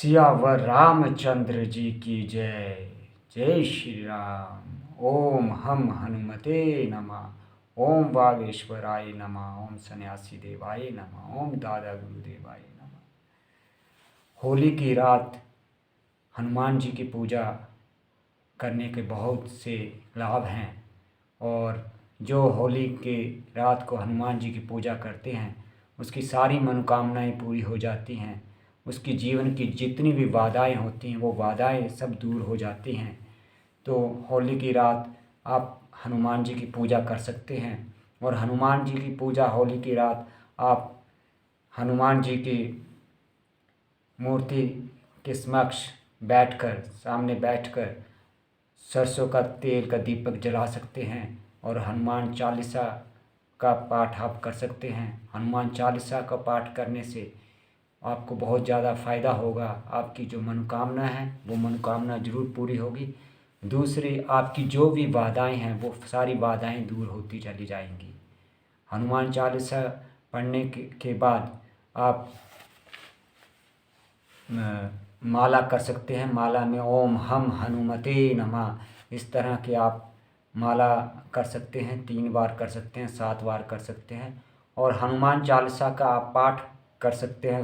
सियावर रामचंद्र जी की जय। जय श्री राम। ओम हम हनुमते नमः। ओम बागेश्वराय नमः। ओम सन्यासी देवाय नमः। ओम दादा गुरुदेवाय नमः। होली की रात हनुमान जी की पूजा करने के बहुत से लाभ हैं। और जो होली के रात को हनुमान जी की पूजा करते हैं उसकी सारी मनोकामनाएं पूरी हो जाती हैं। उसकी जीवन की जितनी भी बाधाएं होती हैं वो बाधाएं सब दूर हो जाती हैं। तो होली की रात आप हनुमान जी की पूजा कर सकते हैं। और हनुमान जी की पूजा होली की रात आप हनुमान जी की मूर्ति के समक्ष बैठकर सामने बैठकर सरसों का तेल का दीपक जला सकते हैं और हनुमान चालीसा का पाठ आप कर सकते हैं। हनुमान चालीसा का पाठ करने से आपको बहुत ज़्यादा फ़ायदा होगा। आपकी जो मनोकामना है वो मनोकामना ज़रूर पूरी होगी। दूसरी, आपकी जो भी बाधाएं हैं वो सारी बाधाएं दूर होती चली जाएंगी। हनुमान चालीसा पढ़ने के बाद आप माला कर सकते हैं। माला में ओम हम हनुमते नमः इस तरह के आप माला कर सकते हैं। 3 बार कर सकते हैं, 7 बार कर सकते हैं। और हनुमान चालीसा का आप पाठ कर सकते हैं।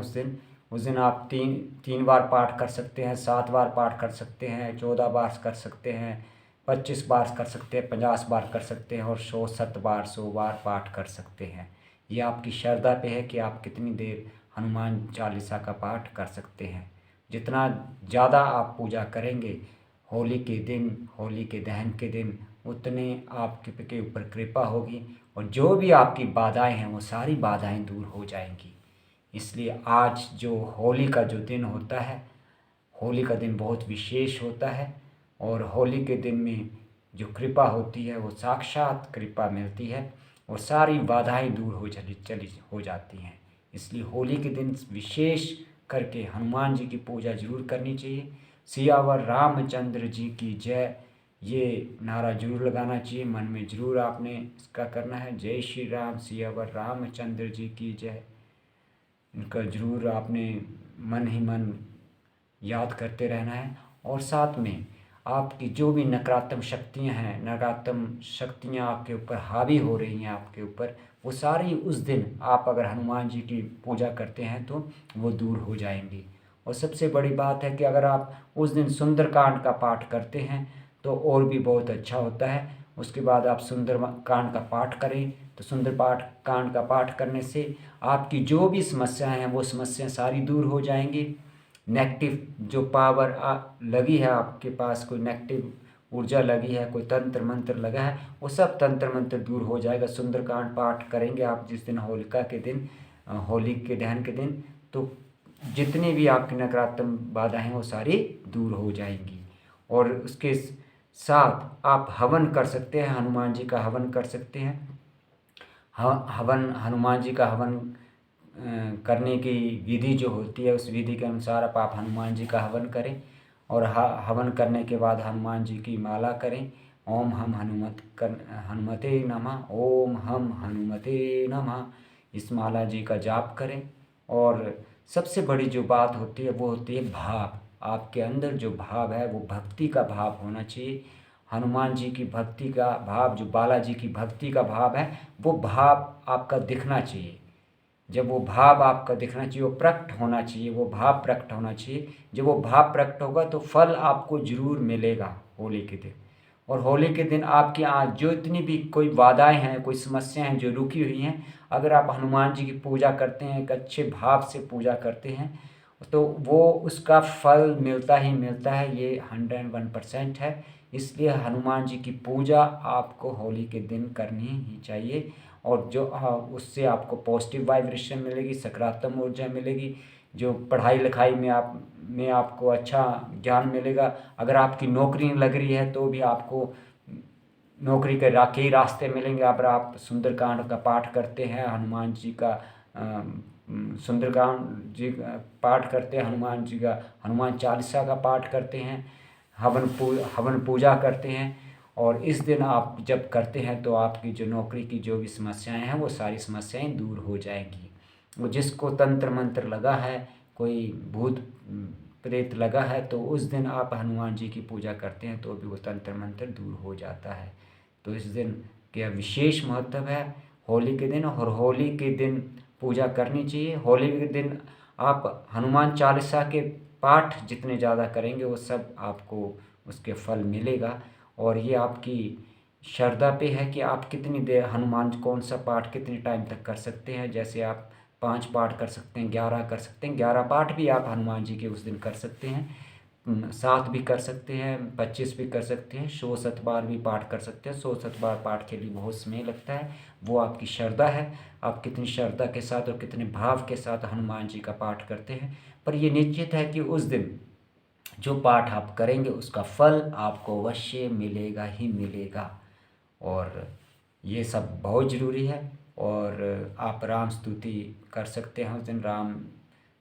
उस दिन आप तीन बार पाठ कर सकते हैं, 7 बार पाठ कर सकते हैं, 14 बार कर सकते हैं, 25 बार कर सकते हैं, 50 बार कर सकते हैं और 100 बार पाठ कर सकते हैं। ये आपकी श्रद्धा पे है कि आप कितनी देर हनुमान चालीसा का पाठ कर सकते हैं। जितना ज़्यादा आप पूजा करेंगे होली के दिन, होली के दहन के दिन, उतने आपके ऊपर कृपा होगी और जो भी आपकी बाधाएं हैं वो सारी बाधाएं दूर हो जाएंगी। इसलिए आज जो होली का जो दिन होता है, होली का दिन बहुत विशेष होता है। और होली के दिन में जो कृपा होती है वो साक्षात कृपा मिलती है और सारी बाधाएं दूर हो जाती हैं। इसलिए होली के दिन विशेष करके हनुमान जी की पूजा जरूर करनी चाहिए। सियावर रामचंद्र जी की जय, ये नारा जरूर लगाना चाहिए। मन में जरूर आपने इसका करना है। जय श्री राम, सियावर रामचंद्र जी की जय। इनका जरूर आपने मन ही मन याद करते रहना है। और साथ में आपकी जो भी नकारात्मक शक्तियां हैं, नकारात्मक शक्तियां आपके ऊपर हावी हो रही हैं आपके ऊपर, वो सारी उस दिन आप अगर हनुमान जी की पूजा करते हैं तो वो दूर हो जाएंगी। और सबसे बड़ी बात है कि अगर आप उस दिन सुंदरकांड का पाठ करते हैं तो और भी बहुत अच्छा होता है। उसके बाद आप सुंदरकांड का पाठ करें तो कांड का पाठ करने से आपकी जो भी समस्याएं हैं वो समस्याएं सारी दूर हो जाएंगी। नेगेटिव जो पावर लगी है आपके पास, कोई नेगेटिव ऊर्जा लगी है, कोई तंत्र मंत्र लगा है, वो सब तंत्र मंत्र दूर हो जाएगा। सुंदरकांड पाठ करेंगे आप जिस दिन होलिका के दिन, होली के दहन के दिन, तो जितनी भी आपकी नकारात्मक बाधाएं हैं वो सारी दूर हो जाएंगी। और उसके साथ आप हवन कर सकते हैं, हनुमान जी का हवन कर सकते हैं। हवन, हनुमान जी का हवन करने की विधि जो होती है उस विधि के अनुसार आप हनुमान जी का हवन करें। और हवन करने के बाद हनुमान जी की माला करें। ओम हम हनुमते नमः, ओम हम हनुमते नमः, इस माला जी का जाप करें। और सबसे बड़ी जो बात होती है वो होती है भाव। आपके अंदर जो भाव है वो भक्ति का भाव होना चाहिए। हनुमान जी की भक्ति का भाव, जो बालाजी की भक्ति का भाव है, वो भाव आपका दिखना चाहिए। जब वो भाव आपका दिखना चाहिए, वो प्रकट होना चाहिए, वो भाव प्रकट होना चाहिए। जब वो भाव प्रकट होगा तो फल आपको जरूर मिलेगा होली के दिन। और होली के दिन आपकी आज जो इतनी भी कोई बाधाएं हैं, कोई समस्याएं हैं जो रुकी हुई हैं, अगर आप हनुमान जी की पूजा करते हैं, एक अच्छे भाव से पूजा करते हैं, तो वो उसका फल मिलता ही मिलता है। ये 101% है। इसलिए हनुमान जी की पूजा आपको होली के दिन करनी ही चाहिए। और जो उससे आपको पॉजिटिव वाइब्रेशन मिलेगी, सकारात्मक ऊर्जा मिलेगी। जो पढ़ाई लिखाई में आपको अच्छा ज्ञान मिलेगा। अगर आपकी नौकरी लग रही है तो भी आपको नौकरी के कई रास्ते मिलेंगे। अगर आप सुंदरकांड का पाठ करते हैं, हनुमान जी का सुंदरकांड जी का पाठ करते हैं, हनुमान चालीसा का पाठ करते हैं, हवन पूजा करते हैं, और इस दिन आप जब करते हैं तो आपकी जो नौकरी की जो भी समस्याएं हैं वो सारी समस्याएं दूर हो जाएंगी। वो जिसको तंत्र मंत्र लगा है, कोई भूत प्रेत लगा है तो उस दिन आप हनुमान जी की पूजा करते हैं तो भी वो तंत्र मंत्र दूर हो जाता है। तो इस दिन का विशेष महत्व है होली के दिन, और होली के दिन पूजा करनी चाहिए। होली के दिन आप हनुमान चालीसा के पाठ जितने ज़्यादा करेंगे वो सब आपको उसके फल मिलेगा। और ये आपकी श्रद्धा पे है कि आप कितनी देर हनुमान कौन सा पाठ कितने टाइम तक कर सकते हैं। जैसे आप 5 पाठ कर सकते हैं, 11 कर सकते हैं, 11 पाठ भी आप हनुमान जी के उस दिन कर सकते हैं। 7 भी कर सकते हैं, 25 भी कर सकते हैं, 100 शतबार भी पाठ कर सकते हैं। 100 शतबार पाठ के लिए बहुत समय लगता है, वो आपकी श्रद्धा है, आप कितनी श्रद्धा के साथ और कितने भाव के साथ हनुमान जी का पाठ करते हैं। पर ये निश्चित है कि उस दिन जो पाठ आप करेंगे उसका फल आपको अवश्य मिलेगा ही मिलेगा। और ये सब बहुत ज़रूरी है। और आप राम स्तुति कर सकते हैं, उस दिन राम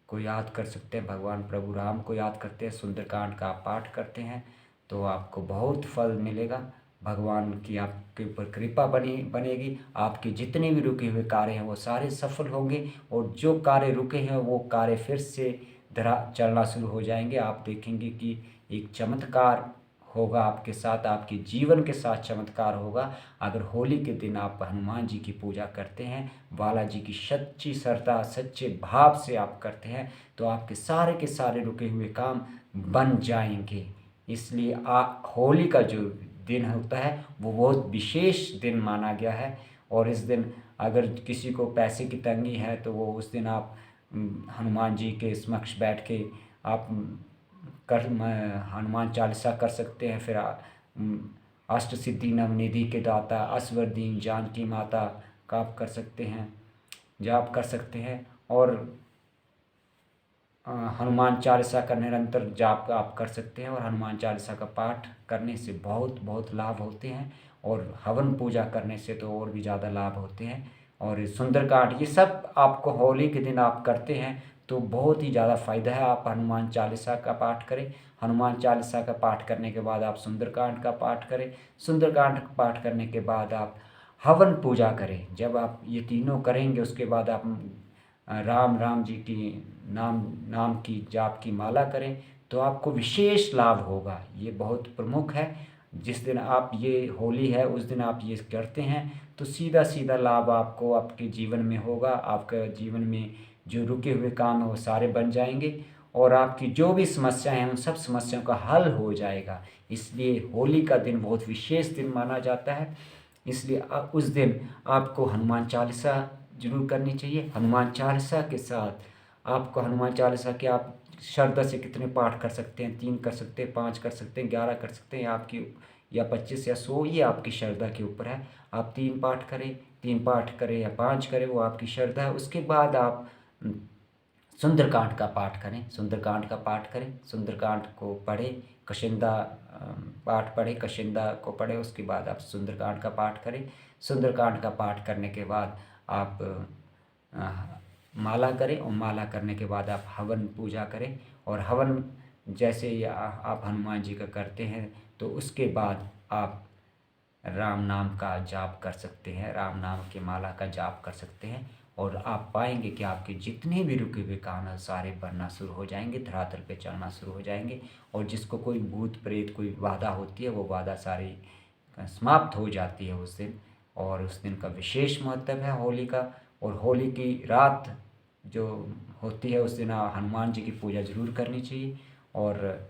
को याद कर सकते हैं, भगवान प्रभु राम को याद करते हैं, सुंदरकांड का आप पाठ करते हैं तो आपको बहुत फल मिलेगा। भगवान की आपके ऊपर कृपा बनेगी, आपके जितने भी रुके हुए कार्य हैं वो सारे सफल होंगे, और जो कार्य रुके हैं वो कार्य फिर से चलना शुरू हो जाएंगे। आप देखेंगे कि एक चमत्कार होगा आपके साथ, आपके जीवन के साथ चमत्कार होगा। अगर होली के दिन आप हनुमान जी की पूजा करते हैं, बालाजी की सच्ची श्रद्धा सच्चे भाव से आप करते हैं तो आपके सारे के सारे रुके हुए काम बन जाएंगे। इसलिए होली का जो दिन होता है वो बहुत विशेष दिन माना गया है। और इस दिन अगर किसी को पैसे की तंगी है तो वो उस दिन आप हनुमान जी के समक्ष बैठ के आप हनुमान चालीसा कर सकते हैं। फिर अष्ट सिद्धि नवनिधि के दाता असवरदीन जानकी माता का आप कर सकते हैं, जाप कर सकते हैं। और हनुमान चालीसा का निरंतर जाप आप कर सकते हैं। और हनुमान चालीसा का पाठ करने से बहुत बहुत लाभ होते हैं, और हवन पूजा करने से तो और भी ज़्यादा लाभ होते हैं। और सुंदरकांड ये सब आपको होली के दिन आप करते हैं तो बहुत ही ज़्यादा फ़ायदा है। आप हनुमान चालीसा का पाठ करें, हनुमान चालीसा का पाठ करने के बाद आप सुंदरकांड का पाठ करें, सुंदरकांड का पाठ करने के बाद आप हवन पूजा करें। जब आप ये तीनों करेंगे उसके बाद आप राम जी की नाम की जाप की माला करें तो आपको विशेष लाभ होगा। ये बहुत प्रमुख है। जिस दिन आप ये होली है उस दिन आप ये करते हैं तो सीधा सीधा लाभ आपको आपके जीवन में होगा। आपका जीवन में जो रुके हुए काम है वो सारे बन जाएंगे, और आपकी जो भी समस्याएं हैं उन सब समस्याओं का हल हो जाएगा। इसलिए होली का दिन बहुत विशेष दिन माना जाता है। इसलिए उस दिन आपको हनुमान चालीसा जरूर करनी चाहिए। हनुमान चालीसा के साथ आपको हनुमान चालीसा के आप श्रद्धा से कितने पाठ कर सकते हैं, 3 कर सकते हैं, 5 कर सकते हैं, 11 कर सकते हैं, आपकी या 25 या 100, ये आपकी श्रद्धा के ऊपर है। आप 3 पाठ करें, 3 पाठ करें या 5 करें, वो आपकी श्रद्धा है। उसके बाद आप सुंदरकांड का पाठ करें, सुंदरकांड का पाठ करें, सुंदरकांड को पढ़ें, कशिंदा पाठ पढ़ें, कशिंदा को पढ़ें। उसके बाद आप सुंदरकांड का पाठ करें। सुंदरकांड का पाठ करने के बाद आप माला करें, और माला करने के बाद आप हवन पूजा करें। और हवन जैसे ही आप हनुमान जी का करते हैं तो उसके बाद आप राम नाम का जाप कर सकते हैं, राम नाम की माला का जाप कर सकते हैं। और आप पाएंगे कि आपके जितने भी रुके हुए काम हैं सारे बनना शुरू हो जाएंगे, धरातल पे चलना शुरू हो जाएंगे। और जिसको कोई भूत प्रेत कोई बाधा होती है वो बाधा सारी समाप्त हो जाती है उस दिन। और उस दिन का विशेष महत्व है होली का। और होली की रात जो होती है उस दिन हनुमान जी की पूजा जरूर करनी चाहिए। और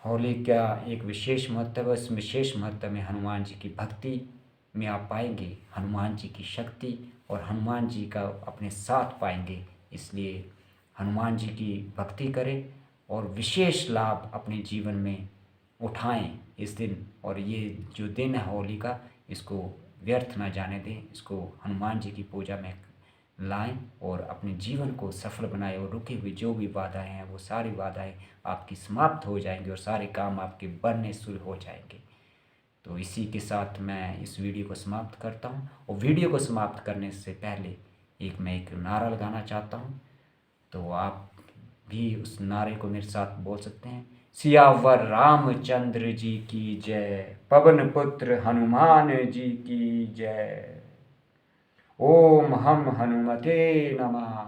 होली का एक विशेष महत्व है, इस विशेष महत्व में हनुमान जी की भक्ति में आप पाएंगे हनुमान जी की शक्ति, और हनुमान जी का अपने साथ पाएंगे। इसलिए हनुमान जी की भक्ति करें और विशेष लाभ अपने जीवन में उठाएं इस दिन। और ये जो दिन है होली का, इसको व्यर्थ ना जाने दें, इसको हनुमान जी की पूजा में लाएं और अपने जीवन को सफल बनाएं। और रुकी हुई जो भी बाधाएं हैं वो सारी बाधाएं आपकी समाप्त हो जाएंगी और सारे काम आपके बनने शुरू हो जाएंगे। तो इसी के साथ मैं इस वीडियो को समाप्त करता हूँ। और वीडियो को समाप्त करने से पहले मैं एक नारा लगाना चाहता हूँ, तो आप भी उस नारे को मेरे साथ बोल सकते हैं। सियावर रामचंद्र जी की जय, पवन पुत्र हनुमान जी की जय। ओम हम हनुमते नमः,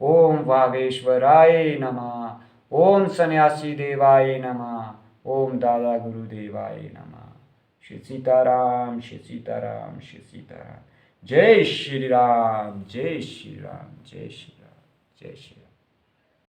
ओम वागेश्वराय नमः, ओम सन्यासी देवाय नमः। ओम दादा गुरुदेवाय नमः। श्री सीताराम, श्री सीताराम, श्री सीताराम। जय श्री राम, जय श्री राम, जय श्री राम, जय श्री राम।